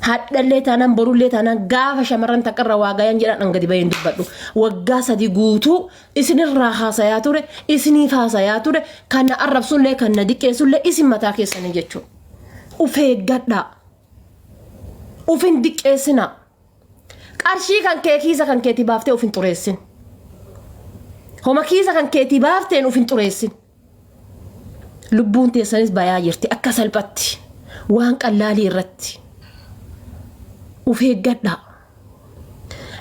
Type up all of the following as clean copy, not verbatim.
hadhallee taanaan borullee taanaan gaafa shamarran takkarra waagayan jedhan gadi bayin dubbadhu waggaa sadi guutuu isinirraa haasayaa ture isiniif haasayaa ture kana arrabsullee kana diqqeessullee isin mataa keessanii jechuudha ufeeggadhaa ufin diqqeessina qarshii kan kee kiisa kan keetii baaftee ufin xureessin homa kiisa kan keetii baafteen ufin xureessin lubbuun teessanis bayaa jirti akka salphatti waan qallaalii irratti ufeeggadhaa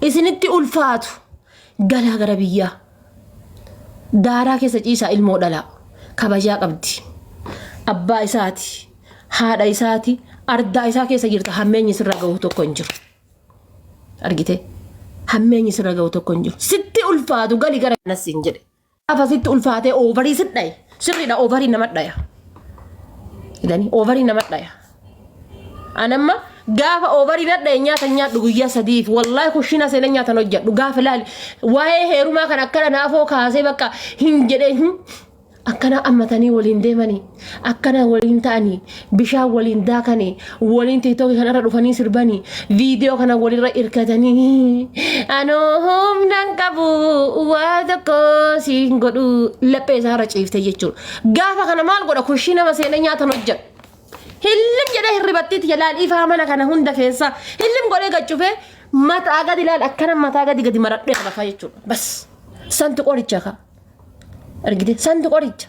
isinitti ulfaatu galaa gara biyyaa daaraa keessa ciisaa ilmoo dhalaa kabajaa qabdi abbaa isaati haadha isaati ardaa isaa keessa jirta hammeenyi sirra ga'u tokko hin jiru argite hammeenyi sirra ga'u tokko hin jiru sitti ulfaatu gali gara nasiin jedhe gaafa sitti ulfaatee oovarii sidhaye sirriidha oovarii nama dhaya jedhanii oovarii nama dhaya anamma gaafa oovarii nadhaye nyaata nyaadhu guyyaa sadiif wallaahi kushina seenee nyaatan hojjedhu gaafa laali waa'ee heerumaa kan akkana naafoo kaasee bakka hin jedhee akkana ammatanii waliin deemanii akkana waliin ta'anii bishaan waliin daakanii waliin tiktokii kanarra dhufanii sirbanii viidiyoo kana walirra irkatanii anoo humnaan qabu waa tokko siin godhu laphee isaarra ciifte jechuudha gaafa kana maal godha kushina nama seenee nyaatan hojjedhu hillim jedhee hirribattiitti jalaal ifaa mana kana hunda keessa hillim godhee gachufee mataa gadi laal akkana mataa gadi maradhee qabafa jechuudha bas santu qoricha ka argite santu qoricha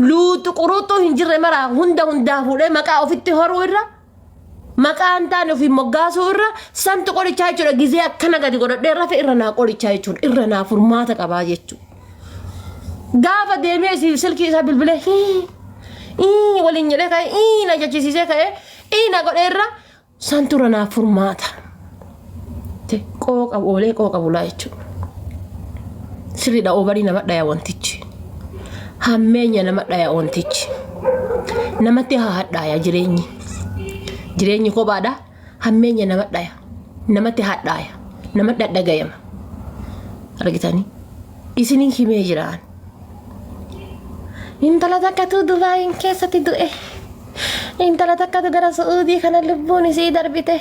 luutu quruutu hin jirre mara hundaa fuudhee maqaa ofitti horuu irra maqaan taane ofii moggaasuu irra santu qorichaa jechuudha gizee akkana gadi godhadhee rafe irra naa qorichaa jechuudha irra naa furmaata qabaa jechuudha gaafa deemee silkii isaa bilbilee waliin jedhee ka'e na jechisiisee ka'e na godhee irra santu irra naa furmaata qooqa oolee qooqa bulaa jechuudha sirriidha oobarii nama dhaya wantichi hammeenya nama dhaya wantichi namatti haadhaaya jireenyi kophaadha hammeenya nama dhaya namatti haadhaaya nama dhadhagayama argitanii isiniin himee jiraan intala takkatu Dubaayin keessatti du'e intala takkatu gara Suudii kana lubbuun isii darbite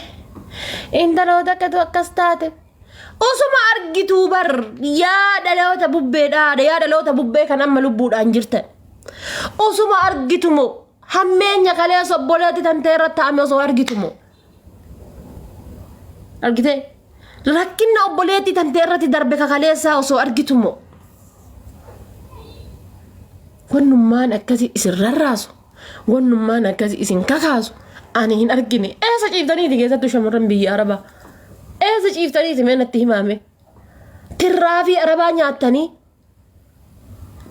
intala takkatu akkas taate osuma argituu bar yaada dhaloota bubbeedha yaada dhaloota bubbee kan amma lubbuudhaan jirtan osuma argitumo hammeenya kalee sobboleetti tantee irratti ta'ame osoo argitumo argite rakkinna obboleetti tantee irratti darbe kakaleessaa osoo argitumo wannummaan akkasi isin rarraasu wannummaan akkasi isin kakaasu ani hin argine eessa ciiftaniiti keessattuu shamarran biyya arabaa eessa ciiftaniiti meenatti himame tirraafii arabaa nyaattanii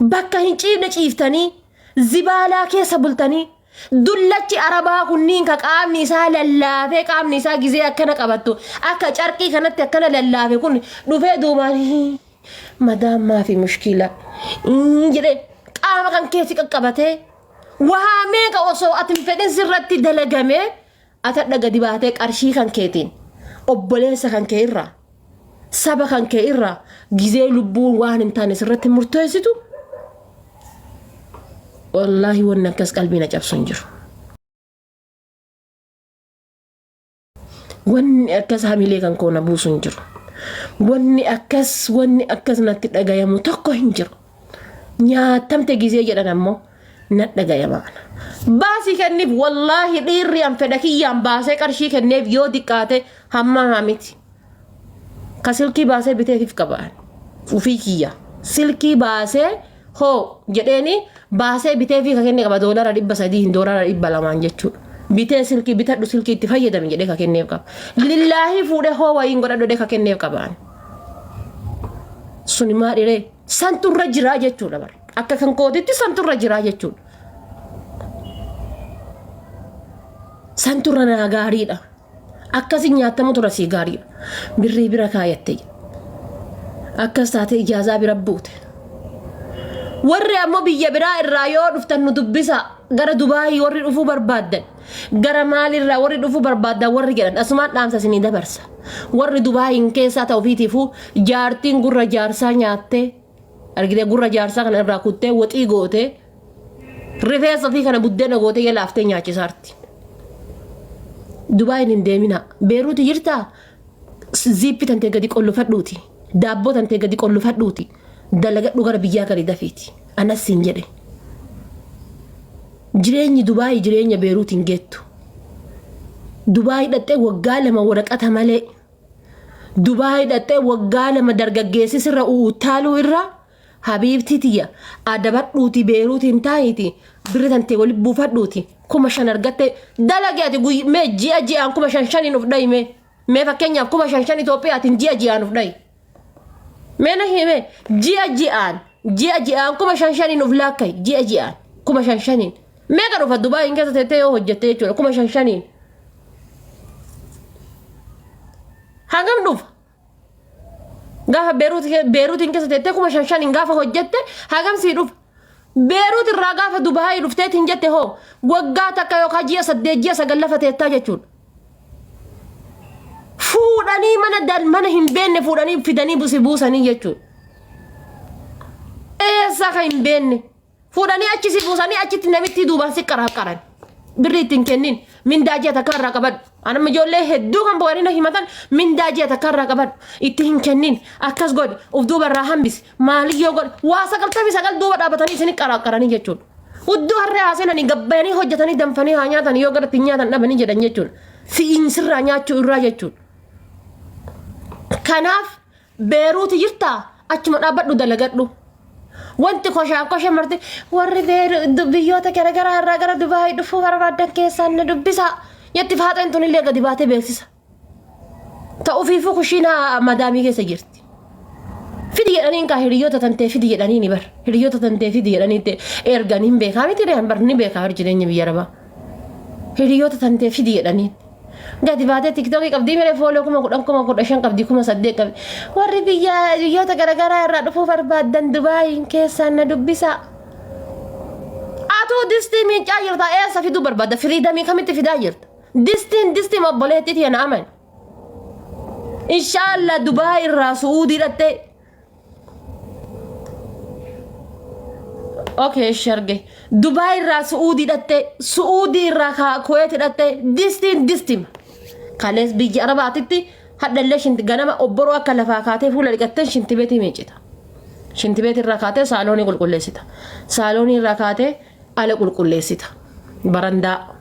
bakka hin ciifne ciiftanii zibaalaa keessa bultanii dullachi arabaa kunniin ka qaamni isaa lallaafee qaamni isaa gizee akkana qabattu akka carqii kanatti akkana lallaafe kun dhufee duubaan madaammaa fi mushkila jedhee qaama kan keessi qaqqabatee waa meeqa osoo atin fedhin sirratti dalagame atadha gadi baatee qarshii kan keetiin obboleessa kan kee irraa saba kan kee irraa gizee lubbuun waan hin taane sirratti murteessitu wallaahi wanni akkas qalbiina cabsu hin jiru wanni akkas hamilee kan koona buusu hin jiru wanni akkas natti dhagayamu tokko hin jiru nyaatamte gizee jedhan ammoo na dhagayamaana baasii kenniif wallaahi dhiirri an fedha kiyyaan baasee qarshii kenneef yoo diqqaate hamma miti ka silkii baasee biteetiif qabaan ufii kiyya silkii baasee hoo jedheeni baasee biteefi ka kenne qaba $300 $200 jechuudha bitee silkii bitadhu silkii itti fayyadame jedhee ka kenneef qaba lillaahi fuudhee hoo wayiin godhadhu ka kenneef qabaan suni maadhiree santurra jiraa jechuudha bar akka kan kootitti santurra jiraa jechuudha santurra naa gaariidha akkasi nyaatamu tura sii gaariidha birrii bira kaayatte akkas taate ijaazaa bira buute warri ammoo biyya biraa irraa yoo dhuftan nu dubbisa gara Dubaayii warri dhufuu barbaaddan gara maalirraa warri dhufuu barbaaddan warri jedhan asumaan dhaamsa isinii dabarsa warri Dubaayiin keessaa ta'u fiitiifuu jaartiin gurra jaarsaa nyaattee argite gurra jaarsaa kana irraa kuttee waxii goote rifeensa fi kana buddeena goote yalaaftee nyaachisaarti Dubaay hin deemina. Beeruuti jirtaa? Ziippi tantee gadi qollofadhuuti. Daabboo tantee gadi qollofadhuuti. Dalagadhu gara biyyaa gadi dafiiti. Anas siin jedhe. Jireenyi Dubaay jireenya Beeruuti hin geettu. Dubaay dhattee waggaa lama waraqata malee. Dubaay dhattee waggaa lama dargaggeessi sirra utaaluu irra habiibti tiyya adabadhuuti Beeruuti hin taa'iti birri tantee wali buufadhuuti. Kuma shan argatte dalagaati mee ji'aan kuma shan uf dhayi mee fakkeenyaaf kuma shan Itoophiyaatiin ji'aan uf dhayi. Mee na hime ji'aan kuma shan uf laakkay ji'aan kuma shan mee ka dhufa Dubaay keessa teessee yoo hojjette jechuudha kuma shan. Hangam dhufa gaafa Beeruutiin keessa teessee kuma shan gaafa hojjette hangam sii dhufa. Beeruut irraa gaafa Dubaay dhufteetiin jette hoo waggaa takka yookaan ji'a 8 ji'a 9 lafa teettaa jechuudha. Fuudhanii mana hin beenne fuudhanii fidanii buusanii jechuudha. Eessa ka hin beenne fuudhanii achi si buusanii achitti namitti duubaan si qaran. Birri ittiin kennin mindaa ji'a takka irraa qabadhu. Anama ijoollee hedduu kan bo'anii himatan mindaa ji'a takka irraa qabadhu. Itti hin kennin akkas godhe of duuba irraa hambisi maaliyyoo godhe waa 99 duuba dhaabatanii isin qaranii jechuudha. Uddoo harree haaseenanii gabbayanii hojjetanii danfanii haa nyaatan yoo gara ittiin nyaatan dhabanii jedhan jechuudha. Si'iin sirraa nyaachuu irraa jechuudha. Kanaaf Beeruuti jirtaa achuma dhaabbadhu dalagadhu. Wanti koshaa marti warri biyyoota garaagaraa irraa gara Dubaay dhufuu barbaadan keessaan na dubbisa. Yetti faaxeen tun illee gadi baatee beeksisa. Ta'uufiifuu kushiinaa madaamii keessa jirti. Fidi jedhaniin kaa hiriyoota tantee fidi jedhanii ni bar. Hiriyoota tantee fidi jedhanii erganii hin beekaa miti re'an bar ni beekaa jireenya biyya rabaa. Hiriyoota tantee fidi jedhanii. Gadi baatee tiktookii qabdii miree fooloo 10,000 qabdii 8,000 qabdi. Warri biyyoota garaagaraa irraa dhufuu barbaadan Dubaay keessaan na dubbisa. Atuu distii miicaa jirta eessa fiduu barbaada firiidamii kamitti fidaa jirta. Distiin obboleettii tiyya na aman. Inshaallah Dubaay irraa Suudii dhattee. Okay sharge. Dubaay irraa Suudii dhattee Suudii irraa Kuwait dhattee distiin. Kalees biyya Arabaatitti haddallee shinti ganama obboroo akka lafaa kaatee fuula dhiqattee shintibeetii miicita. Shintibeetii irraa kaatee saaloonii qulqulleessita. Saaloonii irraa kaatee ala qulqulleessita. Barandaa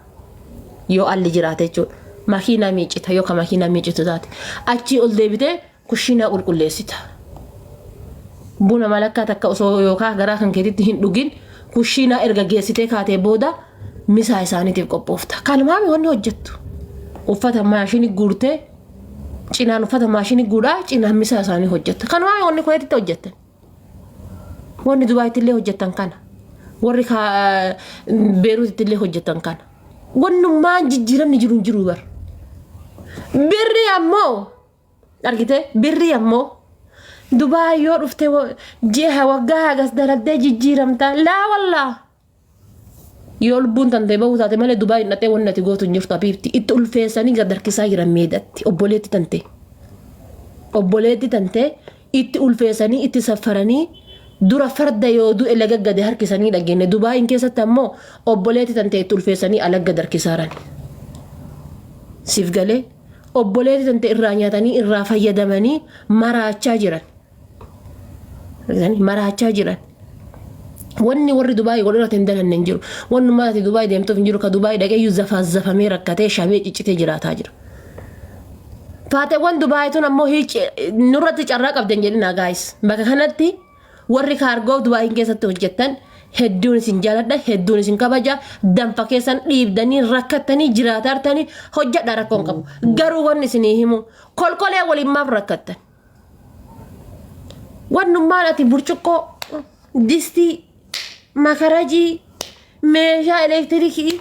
yoo alli jiraate jechuudha. Makiinaa miicita yookaan makiinaa miicitu taate. Achii ol deebitee kushiinaa qulqulleessita. Buna malakkaa takka osoo yookaan garaa kan keetitti hin dhugin kushiinaa erga geessitee kaatee booda misaa isaaniitiif qophoofta. Kalmaami wanni hojjettu. Uffata maashinii guurtee cinaan uffata maashinii guuraa cinaan misaa isaanii hojjetta. Kalmaami wanni Kuweetitti hojjettan. Wanni Dubaayitti illee hojjettan kana. Warri Beeruutitti illee hojjettan kana. Wannummaan jijjiiramni jiru bar. Birri ammoo argite birri ammoo Dubaay yoo dhufte ji'a waggaa hagas dalagdee jijjiiramta laa wallaa. Yoo lubbuun tantee bahuu taate malee Dubaay hidhatee wanni ati gootu hin jirtu abiibti. Itti ulfeessanii gadarkisaa jiran meedatti obboleetti tantee. Obboleetti tantee itti ulfeessanii itti safaranii dura farda yoo du'e laga gadi harkisanii dhageenne Dubaayin keessatti ammoo obboleetti tantee itti ulfeessanii ala gadarkisaaran. Siif galee obboleetti tantee irraa nyaatanii irraa fayyadamanii maraachaa jiran. Maraachaa jiran. Wanni warri Dubaay godhate hin dalanne hin jiru. Wanni maati Dubaay deemtuuf hin jiru ka Dubaay dhaqee zafamee rakkatee shamee ciccitee jiraataa jira. Faateewwan Dubaay tun ammoo nurratti carraa qabdan jedhina guys. Bakka kanatti warri kaargoo Dubaay keessatti hojjettan hedduun isin jaaladha hedduun isin kabaja danfa keessan dhiibdanii rakkatanii jiraatartanii hojjedha rakkoon qabu. Garuu wanni isinii himu kolkolee waliin maaf rakkattan. Wannummaan ati burcuqqoo distii makarajii meeshaa elektirikii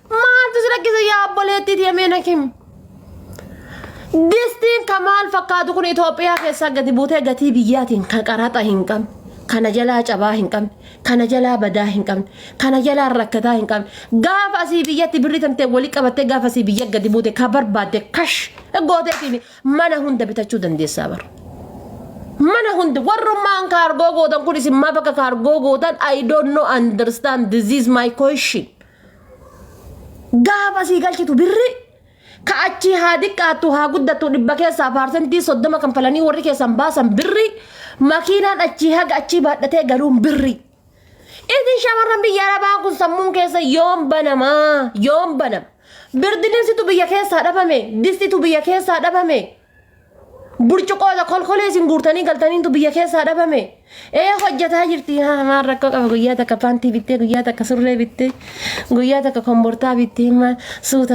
maaltu si rakkisa yaa obboleettii deemee kim. Distiin kamaal fakkaatu kun Itoophiyaa keessaa gadi buutee gatii biyyaatiin kan qaraxa hin qabne. Kana jalaa cabaa hin qabne, kana jalaa badaa hin qabne, kana jalaa rakkataa hin qabne. Gaafa asii biyyatti birri tantee walii qabattee gaafa asii biyya gadi buute ka barbaadde kash gooteetiin mana hunda bitachuu dandeessaa bara. Mana hunda warrummaan kaargoo gootan kun isin maa bakka kaargoo gootan I don't know understand this is my question. gaafa sii galchitu birri ka achi haa diqqaattu haa guddattu dhibba keessaa paarsentii 30 kan falanii warri keessan baasan birri makiinaan achi haga achi baadhatee galuun birri idin shamarran biyya arabaa kun sammuun keessa yoom banama birdinsitu biyya keessaa dhabame distitu biyya keessaa dhabame burcuqooda kolkolee sin guurtanii galtaniintu biyya keessaa dhabame hojjataa jirti maan rakkoo qaba guyyaa takka paantii bittee guyyaa takka surree bittee guyyaa takka kombortaa bittee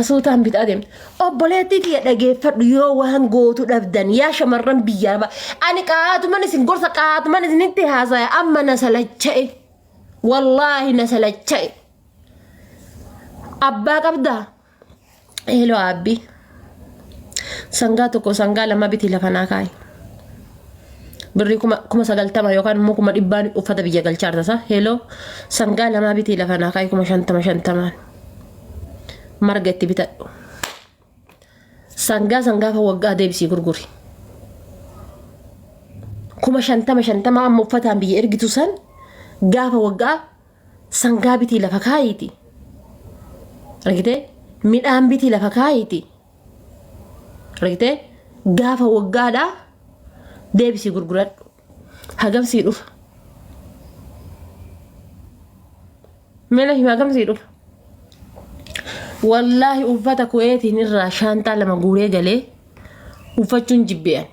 suutaan bitaa deemte obboleettii kiyya dhageeffadhu yoo waan gootu dhabdan yaa shamarran biyya arabaa ani qaatuman isin gorsa qaatuman isinitti haasaya amma na salacha'e wallaahi na salacha'e abbaa qabdaa eeloo abbii sangaa tokko sangaa lama biti lafa naa kaayi birrii kuma 90 yookaan immoo kuma 100 uffata biyya galchaartasa heloo sangaa lama biti lafa naa kaayi kuma 50 marga itti bitadhu sangaa fa waggaa deebisii gurguri kuma 50 amma uffataan biyya ergitu san gaafa waggaa sangaa biti lafa kaayiti argite midhaan biti lafa kaayiti argite gaafa waggaadha deebisii gurguradhu hagamsii dhufa mela hima hagamsii dhufa wallaahi uffata kuweetiin irraa shaantaa lama guuree galee uffachuun jibbe'an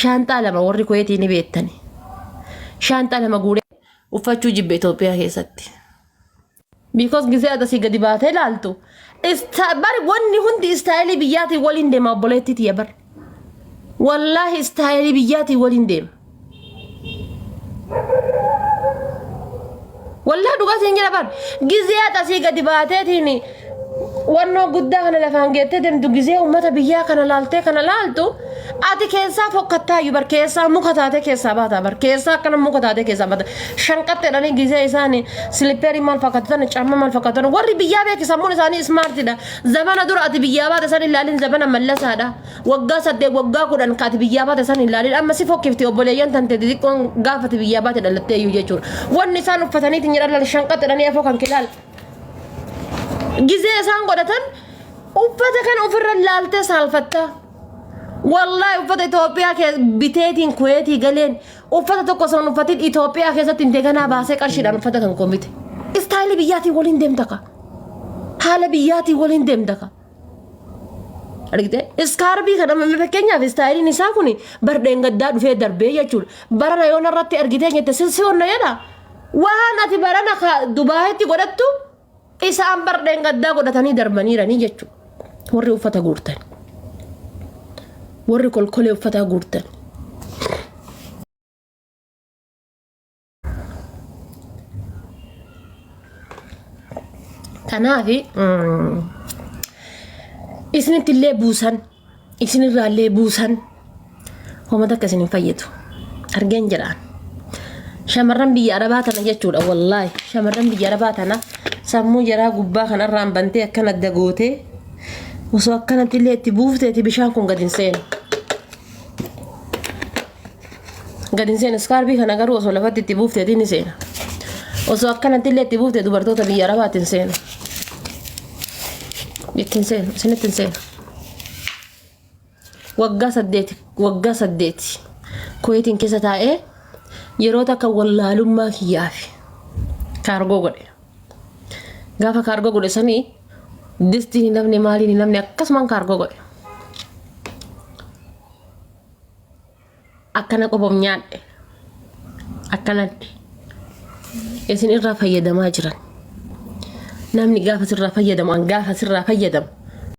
shaantaa lama warri kuweetiin ni beettani shaantaa lama guuree uffachuu jibbe Itoophiyaa keessatti because gisee adasii gadi baatee laaltu bari wanni hundi istaayilii biyyaatii waliin deema obboleettiiti bar wallaahi istaayilii biyyaatii waliin deema wallaahi dhugaatiin jira bar gisee adasii gadi baateetiin wannoo guddaa kana lafaan geettee deemtu gisee ummata biyyaa kana laaltu ati keessaa fokkataayyuu bar keessaa muka taatee keessaa baata bar keessaa akkana muka taatee keessaa baata shanqatteedhanii gisee isaanii silipeerii maal fakkaatan caamma maal fakkaatan warri biyyaa beeki sammuun isaanii ismaartidha zamana dura ati biyyaa baate san ilaalin zamana mallasaadha waggaa 8 waggaa 10 ka ati biyyaa baate san ilaalin amma si fokkifti obboleeyyan tante xixiqqoon gaafati biyyaa baate dhalatteeyyuu jechuudha wanni isaan uffataniitiin jedhan shanqatteedhanii afoo kan kilaal gisee isaan godhatan uffata kan ofirra laaltee saalfatta wallahi uffata Itoophiyaa ke biteetiin kuweetii galeen uffata tokko son uffatin Itoophiyaa keessatti integanaa baasee qarshiidhaan uffata kan koomite istaayilii biyyaatii waliin deemtaka haala biyyaatii waliin deemtaka argite iskaarbii kana fakkeenyaaf istaayiliin isaa kun bardeen gaddaa dhufee darbee jechuudha barana yoo narratti argitee nyette sisionna jedha waan ati barana Dubaayitti godhattu isaan bardeen gaddaa godhatanii darbaniiranii jechuudha warri uffata guurtan warri kolkolee uffata guurtan kanaafi isinitti illee buusan isinirraa illee buusan homata akka isinin fayyadu argeen jedhaan shamarran biyya arabaa tana jechuudha wallaahi shamarran biyya arabaa tana sammuu jaraa gubbaa kanarraan bantee akkana dagootee osoo akkanatti illee itti buufteeti bishaan kun gadin seenu iskaarbii kana garuu osoo lafatti itti buufteeti ni seena osoo akkanatti illee itti buuftee dubartoota biyya arabaatiin seenu ittiin seenu isinittiin seenu waggaa 8 kuweetiin keessa taa'ee yeroo takka wallaalummaa kiyyaafi kaargoo godhe gaafa kaargoo godhe sanii distiin namni maaliin namni akkasumaan kaargoo godhe akkana qobom nyaadhe akkanatti isin irraa fayyadamaa jiran namni gaafa sirraa fayyadamu an gaafa sirraa fayyadamu